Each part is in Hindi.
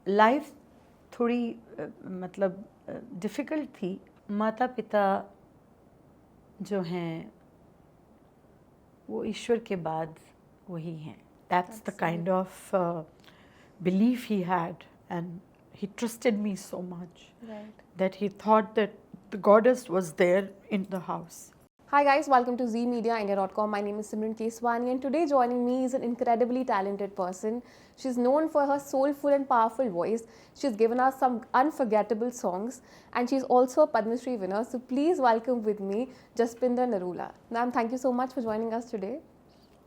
लाइफ थोड़ी मतलब डिफ़िकल्ट थी। माता पिता जो हैं वो ईश्वर के बाद वही हैं। That's the kind of belief he had, and he trusted me so much Right. that he thought that the goddess was there in the house. Hi guys, welcome to ZMediaIndia.com. My name is Simran Keswani and today joining me is an incredibly talented person. She's known for her soulful and powerful voice. She's given us some unforgettable songs and she's also a Padma Shri winner. So please welcome with me Jaspinder Narula. Ma'am, thank you so much for joining us today.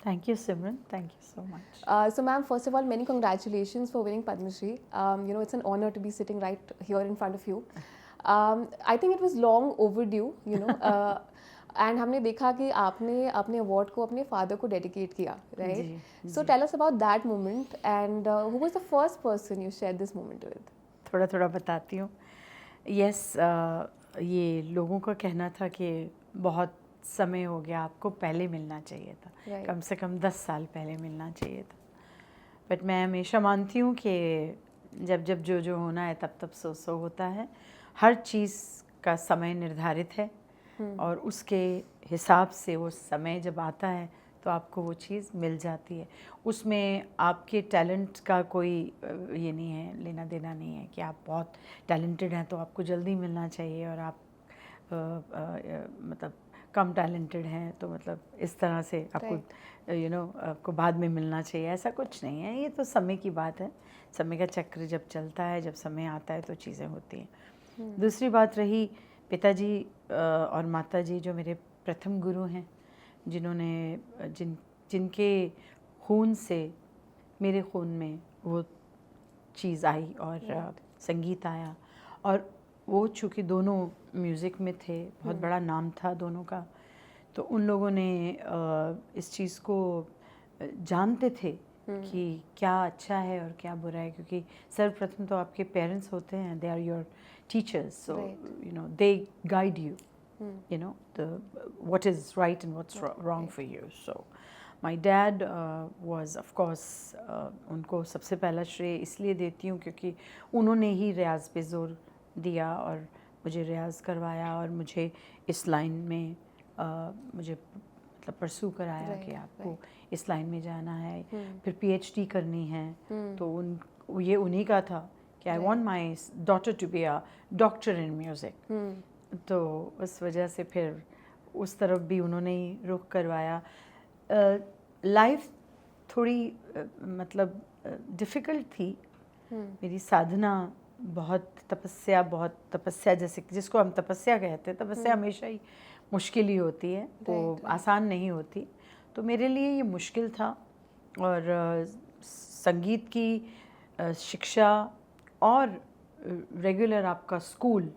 Thank you, Simran. Thank you so much. So ma'am, first of all, many congratulations for winning Padma Shri. It's an honor to be sitting right here in front of you. I think it was long overdue, and हमने देखा कि आपने अपने अवार्ड को अपने फादर को डेडिकेट किया, right? So tell us about that moment and who was the first person you share this moment with? थोड़ा थोड़ा बताती हूँ। यस, ये लोगों का कहना था कि बहुत समय हो गया, आपको पहले मिलना चाहिए था, right. कम से कम 10 साल पहले मिलना चाहिए था। बट मैं हमेशा मानती हूँ कि जब जब जो होना है तब तब सो होता है। हर चीज़ का समय निर्धारित है और उसके हिसाब से वो समय जब आता है तो आपको वो चीज़ मिल जाती है। उसमें आपके टैलेंट का कोई ये नहीं है, लेना देना नहीं है कि आप बहुत टैलेंटेड हैं तो आपको जल्दी मिलना चाहिए और आप मतलब कम टैलेंटेड हैं तो मतलब इस तरह से आपको आपको बाद में मिलना चाहिए, ऐसा कुछ नहीं है। ये तो समय की बात है, समय का चक्र जब चलता है, जब समय आता है तो चीज़ें होती हैं। दूसरी बात रही पिताजी और माताजी जो मेरे प्रथम गुरु हैं, जिन्होंने जिनके खून से मेरे खून में वो चीज़ आई और संगीत आया, और वो चूँकि दोनों म्यूज़िक में थे, बहुत बड़ा नाम था दोनों का, तो उन लोगों ने इस चीज़ को जानते थे कि क्या अच्छा है और क्या बुरा है, क्योंकि सर्वप्रथम तो आपके पेरेंट्स होते हैं, they are your teachers, so they guide you, what is right and what's wrong for you. So my dad was of course उनको सबसे पहला श्रेय इसलिए देती हूँ क्योंकि उन्होंने ही रियाज पे जोर दिया और मुझे रियाज करवाया और मुझे इस लाइन में मुझे मतलब परसू कराया कि आपको इस लाइन में जाना है, फिर PhD करनी है। तो ये उन्हीं का था कि I want my daughter to be a doctor in music. तो उस वजह से फिर उस तरफ भी उन्होंने ही रुख करवाया। लाइफ थोड़ी मतलब डिफ़िकल्ट थी। मेरी साधना बहुत तपस्या जैसे जिसको हम तपस्या कहते हैं, तपस्या हमेशा ही मुश्किल ही होती है, वो आसान नहीं होती। तो मेरे लिए ये मुश्किल था और संगीत की शिक्षा और रेगुलर आपका स्कूल,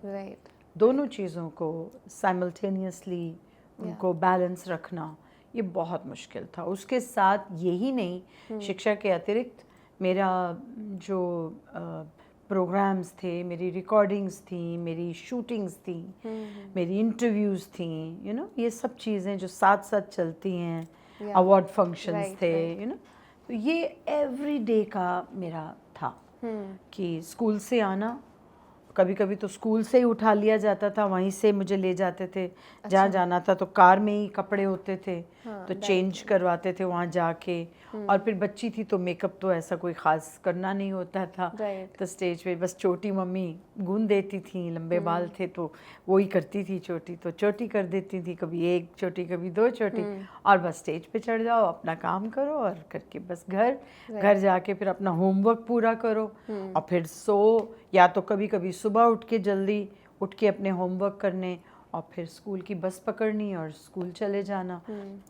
दोनों चीज़ों को साइमल्टेनियसली उनको बैलेंस रखना ये बहुत मुश्किल था। उसके साथ यही नहीं, शिक्षा के अतिरिक्त मेरा जो प्रोग्राम्स थे, मेरी रिकॉर्डिंग्स थी, मेरी शूटिंग्स थी, मेरी इंटरव्यूज़ थी, ये सब चीज़ें जो साथ साथ चलती हैं, अवार्ड फंक्शंस थे, तो ये एवरी डे का मेरा था कि स्कूल से आना, कभी कभी तो स्कूल से ही उठा लिया जाता था, वहीं से मुझे ले जाते थे। जहाँ जाना था तो कार में ही कपड़े होते थे, तो चेंज करवाते थे वहाँ जाके। और फिर बच्ची थी तो मेकअप तो ऐसा कोई ख़ास करना नहीं होता था। तो स्टेज पे बस चोटी मम्मी गूंद देती थी, लंबे बाल थे तो वो ही करती थी चोटी, तो चोटी कर देती थी, कभी एक चोटी कभी दो चोटी, और बस स्टेज पे चढ़ जाओ, अपना काम करो और करके बस घर जाके फिर अपना होमवर्क पूरा करो और फिर सो, या तो कभी कभी सुबह उठ के जल्दी उठ के अपने होमवर्क करने और फिर स्कूल की बस पकड़नी और स्कूल चले जाना।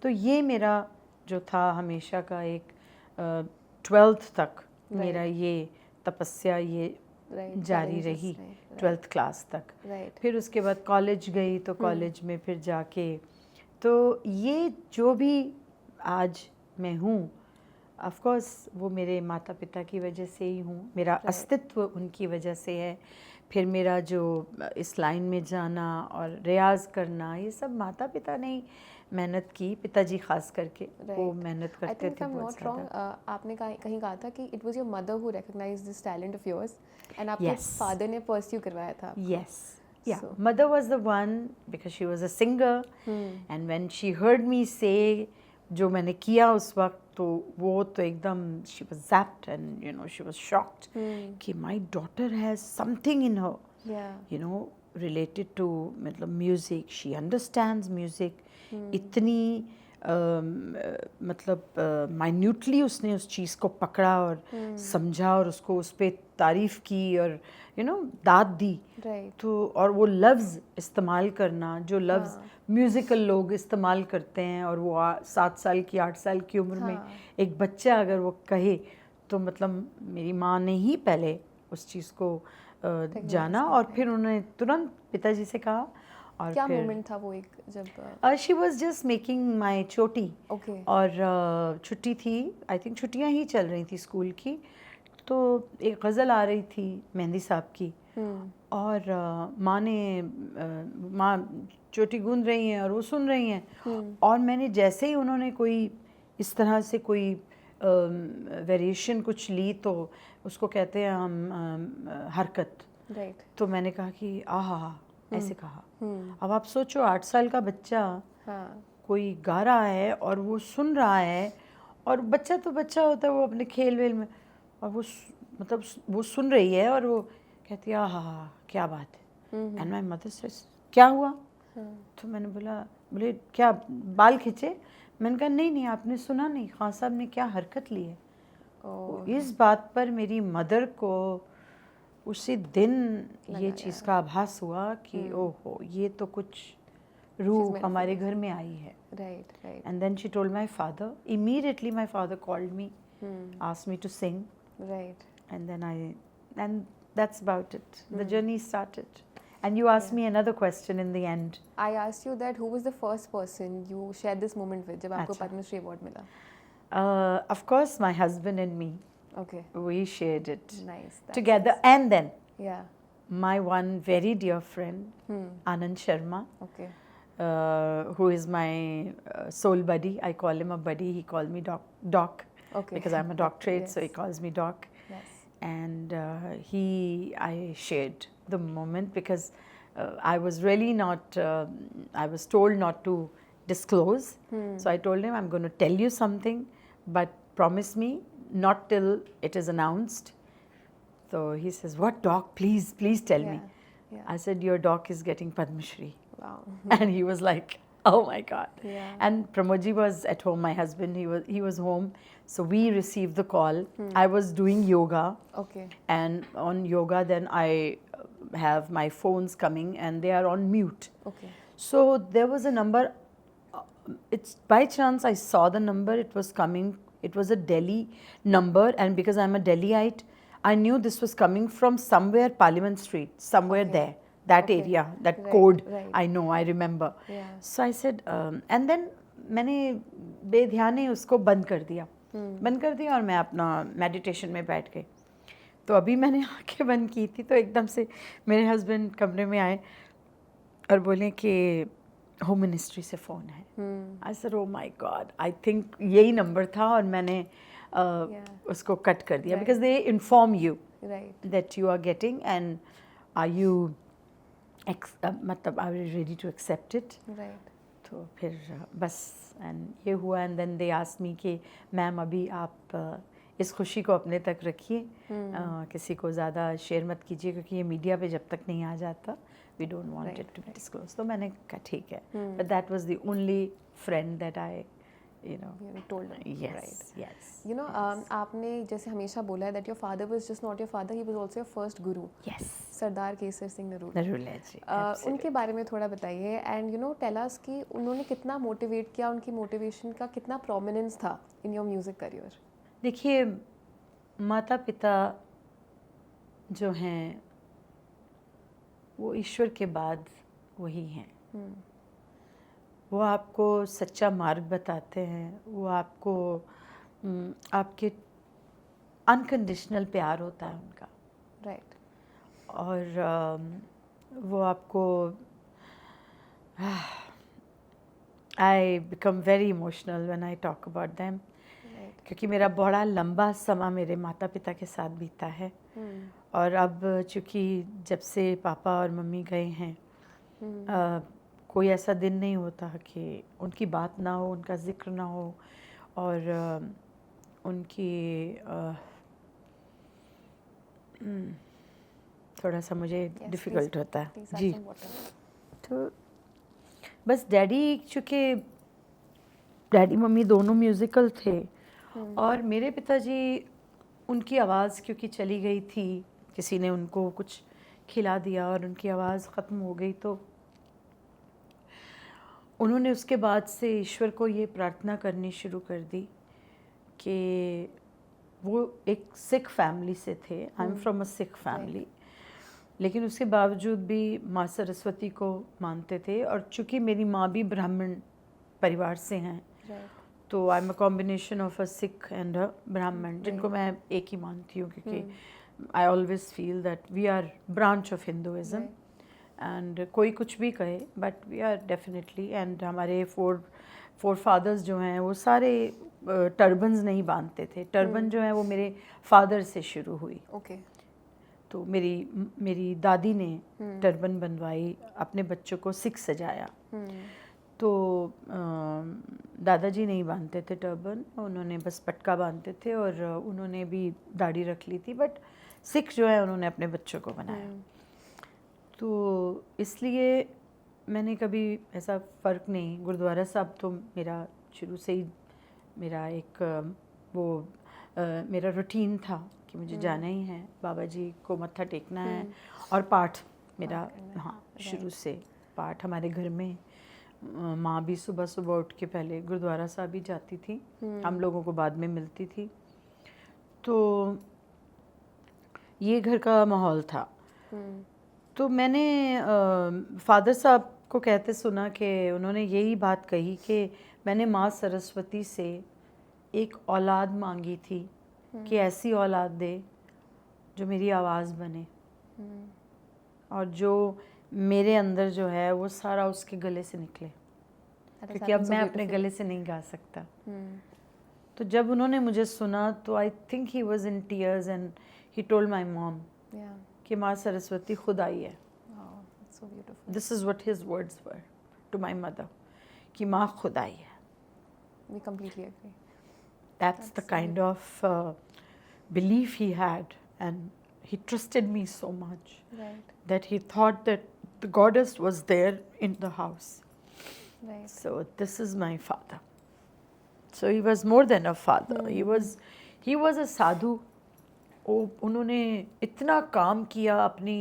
तो ये मेरा जो था हमेशा का एक 12th तक मेरा ये तपस्या ये जारी रही 12th क्लास तक। फिर उसके बाद कॉलेज गई तो कॉलेज में फिर जाके तो ये जो भी आज मैं हूँ, ऑफ कोर्स वो मेरे माता पिता की वजह से ही हूँ, मेरा अस्तित्व उनकी वजह से है। फिर मेरा जो इस लाइन में जाना और रियाज़ करना, ये सब माता पिता ने मेहनत की, पिताजी खास करके वो Right. मेहनत I करते think if थे I'm बहुत not wrong, ज़्यादा. आपने कहीं कहा था कि it was your mother who recognized this talent of yours, and आपके Yes. father ने pursue करवाया था आपको. Yes. Yeah. So- Mother was the one because she was a singer, and when she heard me say जो मैंने किया उस वक्त तो वो तो एकदम she was zapped and you know she was shocked कि my daughter has something in her. Yeah. You know, related to मतलब music, she understands music. इतनी मतलब minutely उसने उस चीज़ को पकड़ा और समझा और उसको उस पर तारीफ़ की और you know दाद दी. Right. तो और वो लफ्ज़ इस्तेमाल करना जो लफ्ज़ म्यूज़िकल लोग इस्तेमाल करते हैं और वो 7 साल की 8 साल की उम्र में एक बच्चा अगर वो कहे तो मतलब मेरी माँ ने ही पहले उस चीज़ को जाना और फिर उन्होंने तुरंत पिताजी से कहा. और क्या फिर मोमेंट था वो एक जब she was just making my चोटी. ओके और छुट्टी थी, आई थिंक छुट्टियाँ ही चल रही थी स्कूल की, तो एक गज़ल आ रही थी मेहंदी साहब की और माँ ने माँ चोटी गूंद रही हैं और वो सुन रही हैं और मैंने जैसे ही उन्होंने कोई इस तरह से कोई वेरिएशन कुछ ली तो उसको कहते हैं हम हरकत. राइट. तो मैंने कहा कि आहा ऐसे कहा. अब आप सोचो 8 साल का बच्चा हाँ. कोई गा रहा है और वो सुन रहा है और बच्चा तो बच्चा होता है वो अपने खेल वेल में और वो मतलब वो सुन रही है और वो कहती है आहा क्या बात है. एंड माय मदर सेज क्या हुआ. तो मैंने बोले क्या बाल खींचे. मैंने कहा नहीं आपने सुना नहीं खान साहब ने क्या हरकत ली है. इस बात पर मेरी मदर को उसी दिन ये चीज़ का आभास हुआ कि ओहो ये तो कुछ रूह हमारे घर में आई है. Right. Right. And then she told my father. Immediately my father called me, asked me to sing, Right. and then and that's about it. The journey started. And you asked me another question in the end. I asked you that who was the first person you shared this moment with जब आपको अच्छा. पद्म श्री अवार्ड मिला. Of course, my husband and me, Okay. we shared it Nice. That's together. nice. And then Yeah. my one very dear friend, Anand Sharma, Okay. who is my soul buddy. I call him a buddy. He called me Doc. Okay. Because I'm a doctorate, so he Yes. calls me Doc. Yes. And I shared the moment because I was really not, I was told not to disclose. So I told him, I'm going to tell you something, but promise me not till it is announced. So he says, what Doc, please tell me. Yeah. I said, your Doc is getting Padma Shri. Wow. And he was like, oh my God. Yeah. And Pramodji was at home, my husband, he was home. So we received the call. I was doing yoga. Okay. And on yoga then I have my phones coming and they are on mute. Okay. So there was a number, it's by chance I saw the number, it was coming, it was a Delhi number, and because I'm a Delhiite, I knew this was coming from somewhere Parliament Street, somewhere there, that area, that Right, code, right. I know, I remember. Yeah. So I said, and then मैंने बेध्याने उसको बंद कर दिया और मैं अपना मेडिटेशन में बैठ गई. तो अभी मैंने आंखें बंद की थी तो एकदम से मेरे हस्बैंड कमरे में आए और बोले कि होम मिनिस्ट्री से फ़ोन है. I said oh my God, I think यही नंबर था और मैंने उसको कट कर दिया because they inform you Right. That you are getting and are you मतलब are you ready to accept it. Right. तो फिर बस एंड ये हुआ and then they asked me कि मैम अभी आप इस खुशी को अपने तक रखिए, किसी को ज़्यादा शेयर मत कीजिए क्योंकि ये मीडिया पे जब तक नहीं आ जाता we don't want it to be disclose. तो मैंने कहा ठीक है, but that was the only friend that I you know. You told them. Yes, Right. yes. You know, आपने जैसे हमेशा बोला है that your father was just not your father, he was also your first guru. Yes. सरदार केसर सिंह नरूला. नरूला जी. उनके बारे में थोड़ा बताइए and you know tell us कि उन्होंने कितना मोटिवेट किया, उनकी मोटिवेशन का कितना प्रोमिनेंस था इन योर म्यूजिक करियर. देखिए माता पिता जो हैं वो ईश्वर के बाद वही हैं. वो आपको सच्चा मार्ग बताते हैं, वो आपको आपके अनकंडीशनल प्यार होता है उनका. राइट. और वो आपको I become very emotional when I talk about them. Right. क्योंकि मेरा बड़ा लंबा समय मेरे माता पिता के साथ बीता है और अब चूँकि जब से पापा और मम्मी गए हैं कोई ऐसा दिन नहीं होता कि उनकी बात ना हो, उनका जिक्र ना हो और उनकी थोड़ा सा मुझे Yes, डिफ़िकल्ट please- होता है please have ji. some water. तो बस डैडी चूँकि डैडी मम्मी दोनों म्यूज़िकल थे और मेरे पिताजी उनकी आवाज़ क्योंकि चली गई थी, किसी ने उनको कुछ खिला दिया और उनकी आवाज़ ख़त्म हो गई, तो उन्होंने उसके बाद से ईश्वर को ये प्रार्थना करनी शुरू कर दी कि वो एक सिख फैमिली से थे। I am from a Sikh family, लेकिन उसके बावजूद भी माँ सरस्वती को मानते थे और चूँकि मेरी माँ भी ब्राह्मण परिवार से हैं Right. तो I am a combination of a Sikh and a Brahmin, जिनको मैं एक ही मानती हूँ क्योंकि I always feel that we are branch of Hinduism and कोई कुछ भी कहे but we are definitely, and हमारे फोर फादर्स जो हैं वो सारे टर्बन्स नहीं बांधते थे। टर्बन जो है वो मेरे फादर से शुरू हुई। Okay. तो मेरी दादी ने टर्बन बनवाई, अपने बच्चों को सिख सजाया। तो दादाजी नहीं बांधते थे टर्बन, उन्होंने बस पटका बांधते थे और उन्होंने भी दाढ़ी रख ली थी, बट सिख जो है उन्होंने अपने बच्चों को बनाया। तो इसलिए मैंने कभी ऐसा फ़र्क नहीं, गुरुद्वारा साहब तो मेरा शुरू से ही मेरा एक मेरा रूटीन था कि मुझे जाना ही है, बाबा जी को मत्था टेकना है और पाठ मेरा, हाँ शुरू से पाठ हमारे घर में। माँ भी सुबह सुबह उठ के पहले गुरुद्वारा साहब भी जाती थी, हम लोगों को बाद में मिलती थी। तो ये घर का माहौल था। तो मैंने फादर साहब को कहते सुना कि उन्होंने यही बात कही कि मैंने माँ सरस्वती से एक औलाद मांगी थी कि ऐसी औलाद दे जो मेरी आवाज़ बने और जो मेरे अंदर जो है वो सारा उसके गले से निकले, क्योंकि अब मैं अपने गले से नहीं गा सकता। तो जब उन्होंने मुझे सुना तो I think he was in tears and he told my mom कि माँ सरस्वती खुद आई है। This is what his words were to my mother, कि माँ खुद आई है। We completely agree. That's the kind of belief he had, and he trusted me so much Right. that he thought that the goddess was there in the house. Right. So this is my father. So he was more than a father. He was a sadhu. उन्होंने इतना काम किया अपनी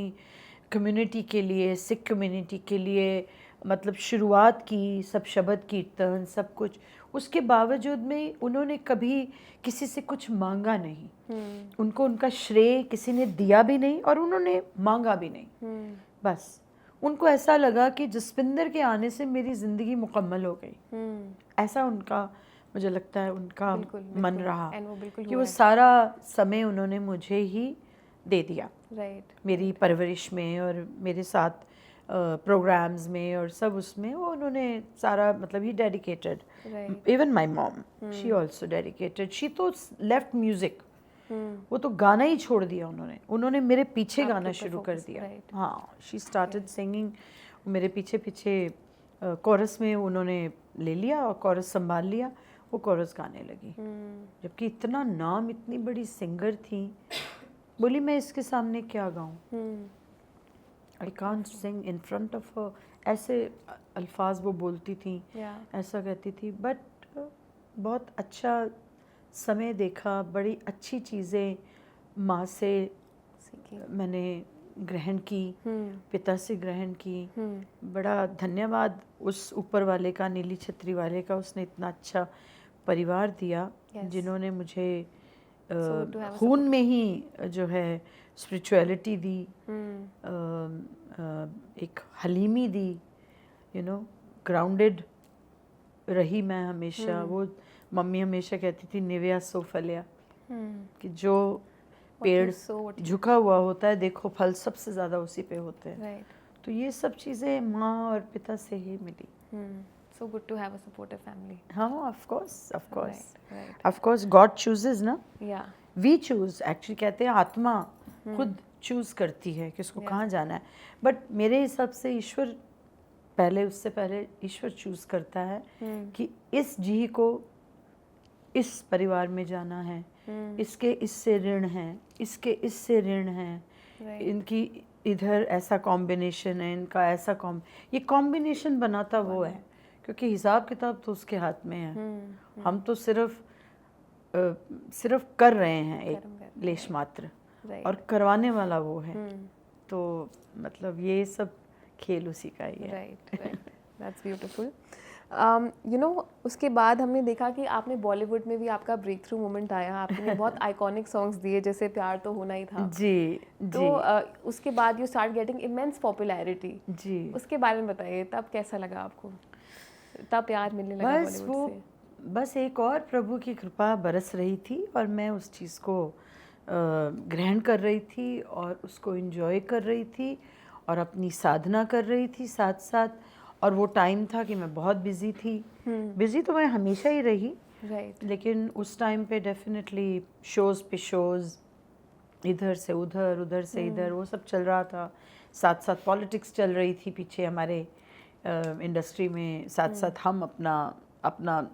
कम्युनिटी के लिए, सिख कम्युनिटी के लिए, मतलब शुरुआत की, सब शब्द कीर्तन सब कुछ, उसके बावजूद में उन्होंने कभी किसी से कुछ मांगा नहीं। उनको उनका श्रेय किसी ने दिया भी नहीं और उन्होंने मांगा भी नहीं। बस उनको ऐसा लगा कि जसविंदर के आने से मेरी ज़िंदगी मुकम्मल हो गई। ऐसा उनका, मुझे लगता है उनका मन रहा कि वो सारा समय उन्होंने मुझे ही दे दिया। मेरी परवरिश में और मेरे साथ प्रोग्राम्स में और सब उसमें वो उन्होंने सारा, मतलब ही dedicated. Even my mom, she also dedicated. She तो लेफ्ट म्यूजिक, वो तो गाना ही छोड़ दिया उन्होंने मेरे पीछे गाना शुरू कर दिया। हाँ, शी स्टार्टेड सिंगिंग, मेरे पीछे पीछे कोरस में उन्होंने ले लिया और कोरस संभाल लिया, वो कोरस गाने लगी। जबकि इतना नाम, इतनी बड़ी सिंगर थी, बोली मैं इसके सामने क्या गाऊं, I can't sing in front of her, ऐसे अल्फाज वो बोलती थी, ऐसा कहती थी। बट बहुत अच्छा समय देखा, बड़ी अच्छी चीज़ें माँ से मैंने ग्रहण की, पिता से ग्रहण की। बड़ा धन्यवाद उस ऊपर वाले का, नीली छतरी वाले का, उसने इतना अच्छा परिवार दिया जिन्होंने मुझे खून में ही जो है स्पिरिचुअलिटी दी, एक हलीमी दी, ग्राउंडेड रही मैं हमेशा। वो मम्मी हमेशा कहती थी निव्या सो फलिया, कि जो पेड़ झुका हुआ होता है देखो फल सबसे ज़्यादा उसी पे होते हैं। तो ये सब चीज़ें माँ और पिता से ही मिली। So good to have a supportive family. हाँ, of course Right. Of course God chooses ना, Yeah. वी चूज, एक्चुअली कहते हैं आत्मा खुद चूज करती है कि उसको Yeah. कहाँ जाना है, बट मेरे हिसाब से ईश्वर पहले, उससे पहले ईश्वर चूज करता है कि इस जी को इस परिवार में जाना है, इसके इससे ऋण है, इसके इससे ऋण है, Right. इनकी इधर ऐसा कॉम्बिनेशन है, इनका ऐसा ये कॉम्बिनेशन बनाता वो है, क्योंकि हिसाब किताब तो उसके हाथ में है। हम तो सिर्फ कर रहे हैं एक लेश मात्र, Right. और करवाने वाला वो है। तो मतलब ये सब खेल उसी का ही है। Right. That's beautiful. You know, उसके बाद हमने देखा कि आपने बॉलीवुड में भी आपका ब्रेक थ्रू मोमेंट आया, आपने बहुत आइकॉनिक सॉन्ग्स दिए जैसे प्यार तो होना ही था। जी तो उसके बाद you start getting immense popularity. जी, उसके बारे में बताइए, तब कैसा लगा आपको, तब प्यार मिलने लगा बस वो बॉलीवुड से? बस एक और प्रभु की कृपा बरस रही थी और मैं उस चीज़ को ग्रहण कर रही थी और उसको एंजॉय कर रही थी और अपनी साधना कर रही थी साथ साथ। और वो टाइम था कि मैं बहुत बिज़ी थी। बिज़ी तो मैं हमेशा ही रही, राइट। लेकिन उस टाइम पे डेफिनेटली शोज़ पे शोज़, इधर से उधर, उधर से इधर, वो सब चल रहा था। साथ साथ पॉलिटिक्स चल रही थी पीछे हमारे इंडस्ट्री में, साथ साथ हम अपना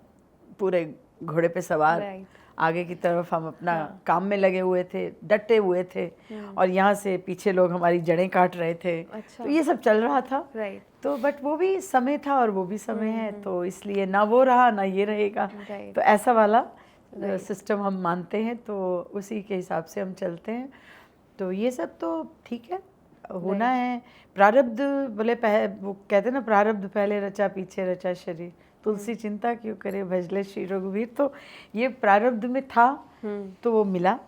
पूरे घोड़े पे सवार Right. आगे की तरफ हम अपना काम में लगे हुए थे, डटे हुए थे, और यहाँ से पीछे लोग हमारी जड़ें काट रहे थे। अच्छा। तो ये सब चल रहा था। राइट। तो बट वो भी समय था और वो भी समय है, तो इसलिए ना वो रहा ना ये रहेगा। Right. तो ऐसा वाला सिस्टम हम मानते हैं, तो उसी के हिसाब से हम चलते हैं। तो ये सब तो ठीक है, होना है। प्रारब्ध बोले वो कहते हैं ना, प्रारब्ध पहले रचा पीछे रचा शरीर, तुलसी चिंता क्यों करे भजले श्री रघुवीर। तो ये प्रारब्ध में था तो वो मिला,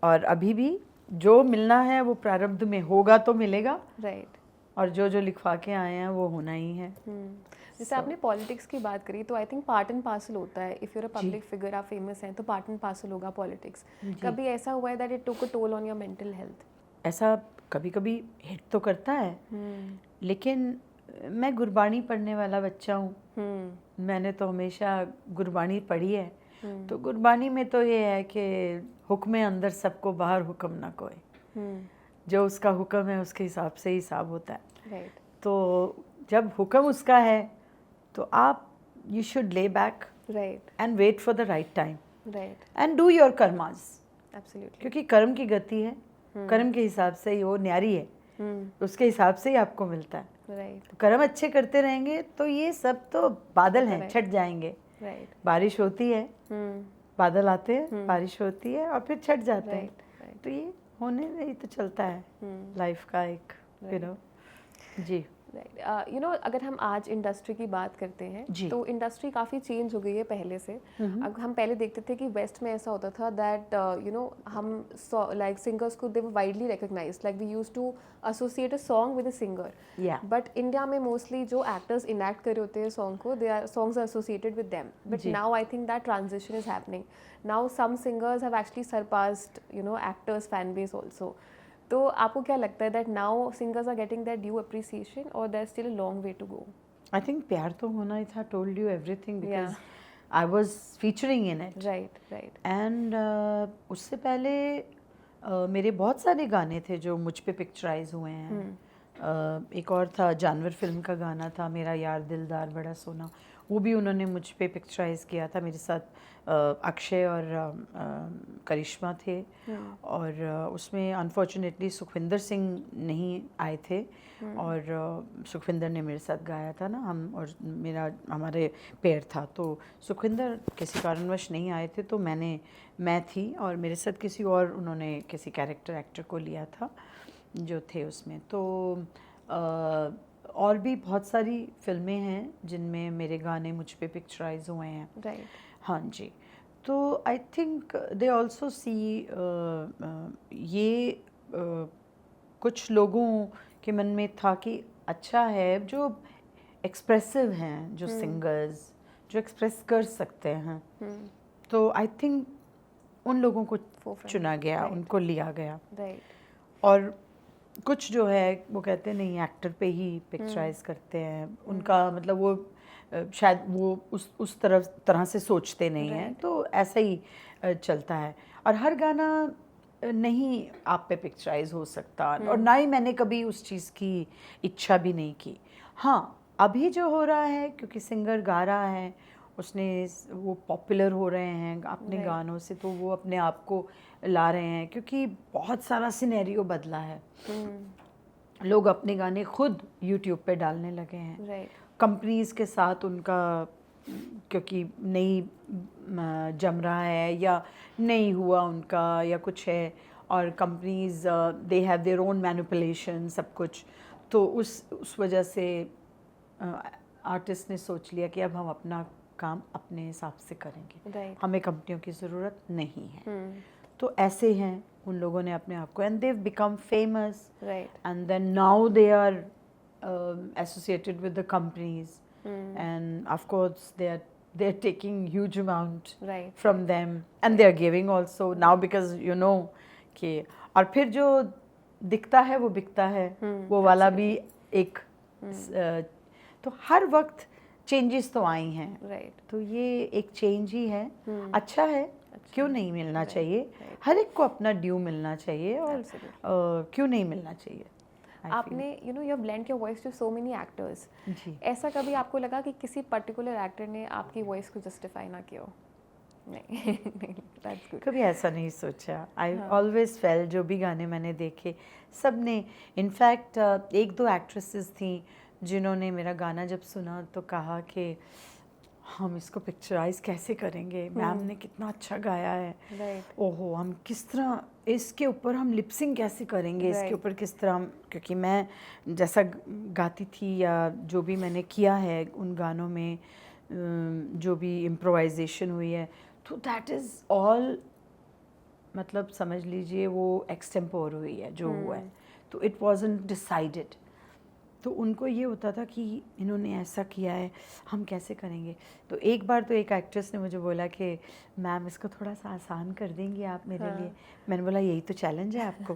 और अभी भी जो मिलना है वो प्रारब्ध में होगा तो मिलेगा। राइट। और जो जो लिखवा के आए हैं वो होना ही है। जैसे आपने पॉलिटिक्स की बात करी, तो I think part and parcel होता है। If you're a public figure, आप फेमस हैं, तो पार्ट एंड पार्सल होगा पॉलिटिक्स। कभी ऐसा हुआ है that it took a toll on your mental health? ऐसा कभी कभी हिट तो करता है, लेकिन मैं गुरबानी पढ़ने वाला बच्चा हूँ। मैंने तो हमेशा गुरबानी पढ़ी है। तो गुरबानी में तो ये है कि हुक्म अंदर सबको बाहर हुक्म ना कोई। जो उसका हुक्म है उसके हिसाब से ही हिसाब होता है। राइट। तो जब हुक्म उसका है तो आप you should lay back right. And wait for the right time right. And do your karmas. Absolutely. क्योंकि कर्म की गति है, कर्म के हिसाब से ही वो न्यारी है, उसके हिसाब से ही आपको मिलता है। राइट। तो कर्म अच्छे करते रहेंगे तो ये सब तो बादल हैं, छट जाएंगे। राइट। बारिश होती है, बादल आते हैं, बारिश होती है और फिर छट जाते हैं। तो ये होने नहीं तो चलता है लाइफ का एक जी। राइट। यू नो, अगर हम आज इंडस्ट्री की बात करते हैं तो इंडस्ट्री काफ़ी चेंज हो गई है पहले से। अब हम पहले देखते थे कि वेस्ट में ऐसा होता था दैट यू नो, हम लाइक सिंगर्स को they were widely recognised, like we used to associate a song with a singer. But India में मोस्टली जो एक्टर्स इनैक्ट कर रहे होते हैं सॉन्ग को, they are songs are associated with them. But now I think that transition is happening. Now some singers have actually surpassed you know actors fan base also. तो आपको क्या लगता है that now singers are getting that due appreciation और there still a long way to go? I think प्यार तो होना ही था, told you everything, because I was featuring in it. Right. And उससे पहले मेरे बहुत सारे गाने थे जो मुझ पे पिक्चराइज हुए हैं। एक और था, जानवर फिल्म का गाना था, मेरा यार दिलदार बड़ा सोना, वो भी उन्होंने मुझ पे पिक्चराइज किया था। मेरे साथ अक्षय और करिश्मा थे, और उसमें अनफॉर्चुनेटली सुखविंदर सिंह नहीं आए थे, और सुखविंदर ने मेरे साथ गाया था ना, हम और हमारे पेयर था। तो सुखविंदर किसी कारणवश नहीं आए थे, तो मैं थी और मेरे साथ किसी और, उन्होंने किसी कैरेक्टर एक्टर को लिया था जो थे उसमें। तो और भी बहुत सारी फिल्में हैं जिनमें मेरे गाने मुझ पे पिक्चराइज हुए हैं। राइट। हाँ जी। तो I think they also see ये कुछ लोगों के मन में था कि अच्छा है जो एक्सप्रेसिव हैं, जो सिंगर्स जो एक्सप्रेस कर सकते हैं, तो आई थिंक उन लोगों को चुना गया, उनको लिया गया। राइट। और कुछ जो है वो कहते हैं नहीं एक्टर पे ही पिक्चराइज करते हैं, उनका मतलब वो शायद वो उस तरह से सोचते नहीं हैं, तो ऐसा ही चलता है। और हर गाना नहीं आप पे पिक्चराइज हो सकता, और ना ही मैंने कभी उस चीज़ की इच्छा भी नहीं की। हाँ, अभी जो हो रहा है क्योंकि सिंगर गा रहा है, उसने वो पॉपुलर हो रहे हैं अपने गानों से, तो वो अपने आप को ला रहे हैं, क्योंकि बहुत सारा सिनेरियो बदला है। लोग अपने गाने खुद यूट्यूब पे डालने लगे हैं, कंपनीज़ के साथ उनका क्योंकि नहीं जम रहा है या नहीं हुआ उनका या कुछ है, और companies they have their own manipulation सब कुछ, तो उस वजह से आर्टिस्ट ने सोच लिया कि अब हम अपना काम अपने हिसाब से करेंगे, हमें कंपनियों की ज़रूरत नहीं है। तो ऐसे हैं उन लोगों ने अपने आप को, and they become famous, and then now they are associated with the companies, and of course they're taking huge amount from them, and they're giving also now, because you know कि और फिर जो दिखता है वो बिकता है, वो वाला भी एक तो हर वक्त चेंजेस तो आई हैं, तो ये एक चेंज ही है, अच्छा है, क्यों नहीं मिलना चाहिए, हर एक को अपना ड्यू मिलना चाहिए, और क्यों नहीं मिलना चाहिए। आपने you have blend your voice to so many actors, ऐसा कभी आपको लगा कि किसी पर्टिकुलर एक्टर ने आपकी वॉइस को जस्टिफाई ना किया हो? नहीं that's good. कभी ऐसा नहीं सोचा। आई ऑलवेज फेल, जो भी गाने मैंने देखे सब ने, इनफैक्ट एक दो एक्ट्रेसेस थी जिन्होंने मेरा गाना जब सुना तो कहा कि हम इसको पिक्चराइज कैसे करेंगे, मैम ने कितना अच्छा गाया है, ओहो हम किस तरह इसके ऊपर हम लिपसिंग कैसे करेंगे, इसके ऊपर किस तरह हम, क्योंकि मैं जैसा गाती थी या जो भी मैंने किया है उन गानों में, जो भी इम्प्रोवाइजेशन हुई है, तो दैट इज़ ऑल, मतलब समझ लीजिए वो एक्सटेम्पोर हुई है जो हुआ है, तो इट वाजंट डिसाइडेड। तो उनको ये होता था कि इन्होंने ऐसा किया है, हम कैसे करेंगे। तो एक बार तो एक एक्ट्रेस ने मुझे बोला कि मैम इसको थोड़ा सा आसान कर देंगी आप मेरे लिए। मैंने बोला यही तो चैलेंज है आपको,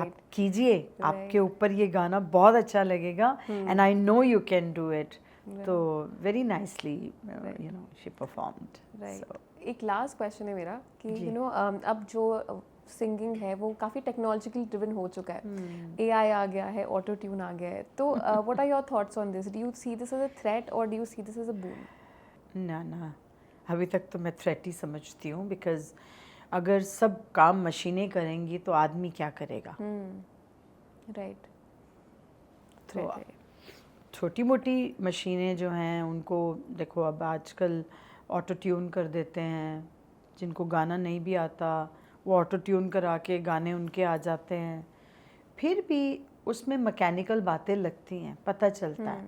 आप कीजिए, आपके ऊपर ये गाना बहुत अच्छा लगेगा, and I know you can do it. तो very nicely you know she performed. एक लास्ट क्वेश्चन है मेरा कि यू नो अब जो सिंगिंग है वो काफ़ी टेक्नोलॉजिकली ड्रिवन हो चुका है, AI आ गया है, ऑटो ट्यून आ गया है, तो what are your thoughts on this? Do you see this as a threat और do you see this as a boom? ना, अभी तक तो मैं थ्रेट ही समझती हूँ, बिकॉज अगर सब काम मशीनें करेंगी तो आदमी क्या करेगा। राइट। तो छोटी मोटी मशीनें जो हैं उनको देखो, अब आजकल ऑटो ट्यून कर देते हैं, जिनको गाना नहीं भी आता वो ऑटो ट्यून करा के गाने उनके आ जाते हैं, फिर भी उसमें मैकेनिकल बातें लगती हैं, पता चलता है।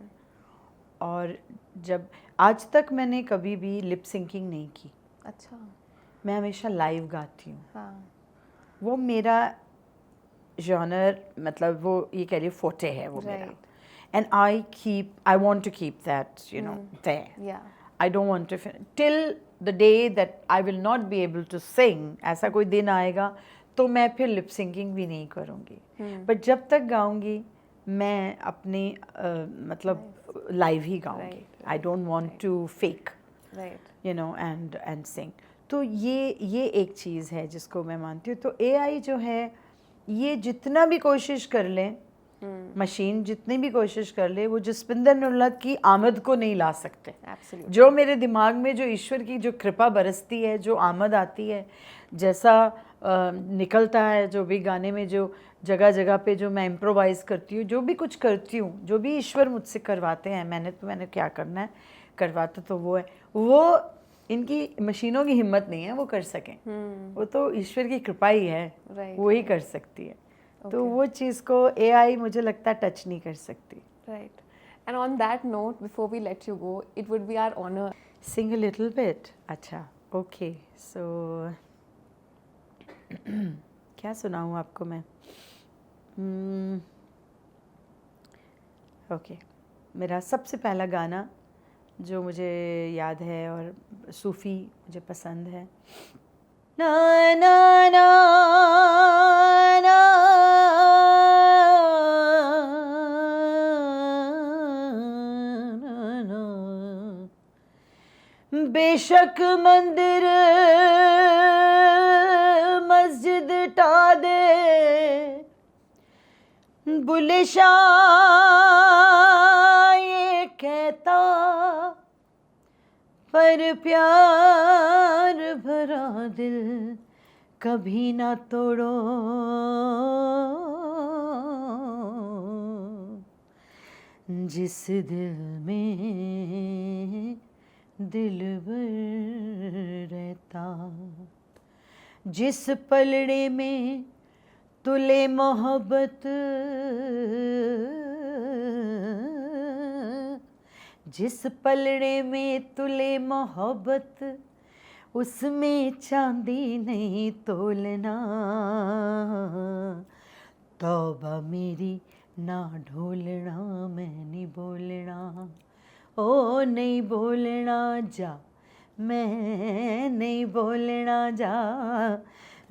और जब आज तक मैंने कभी भी लिप सिंकिंग नहीं की। अच्छा। मैं हमेशा लाइव गाती हूँ। हाँ। वो मेरा जॉनर, मतलब वो ये कह रही फोटे है वो मेरा, and I want to keep that you know there. I don't want to till the day that I will not be able to sing, ऐसा कोई दिन आएगा तो मैं फिर लिप सिंकिंग भी नहीं करूँगी, बट जब तक गाऊँगी मैं अपनी मतलब लाइव ही गाऊँगी। I don't want to fake you know and sing. तो ये एक चीज़ है जिसको मैं मानती हूँ। तो AI जो है ये जितना भी कोशिश कर लें, मशीन जितनी भी कोशिश कर ले, वो जसविंदर नुल्लत की आमद को नहीं ला सकते। जो मेरे दिमाग में जो ईश्वर की जो कृपा बरसती है, जो आमद आती है, जैसा निकलता है, जो भी गाने में जो जगह जगह पे जो मैं इम्प्रोवाइज़ करती हूँ, जो भी कुछ करती हूँ, जो भी ईश्वर मुझसे करवाते हैं, मैंने क्या करना है, करवाता तो वो है। वो इनकी मशीनों की हिम्मत नहीं है वो कर सकें, वो तो ईश्वर की कृपा ही है, वो ही कर सकती है। तो वो चीज़ को AI मुझे लगता है टच नहीं कर सकती। Right. And on that note, before we let you go, it would be our honour sing a little bit. अच्छा, ओके, सो क्या सुनाऊँ आपको मैं? ओके, मेरा सबसे पहला गाना जो मुझे याद है और सूफ़ी मुझे पसंद है, ना ना ना ना बेशक मंदिर मस्जिद टा दे, बुल्ले शाह ये कहता, पर प्यार भरा दिल कभी ना तोड़ो। जिस दिल में दिलबर रहता, जिस पलड़े में तुले मोहब्बत, जिस पलड़े में तुले मोहब्बत, उसमें चांदी नहीं तोलना। तौबा मेरी ना ढोलना, मैं नहीं बोलना, ओ नहीं बोलना जा, मैं नहीं बोलना जा,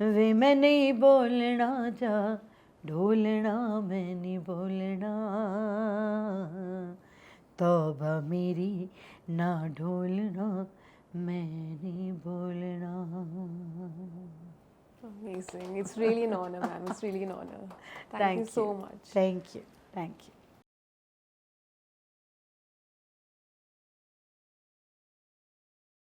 वे मैं नहीं बोलना जा, ढोलना मैं नहीं बोलना। तौबा मेरी ना ढोलना, मैं नहीं बोलना। Amazing. It's really an honor, ma'am. It's really an honor. Thank you so much. Thank you. Thank you.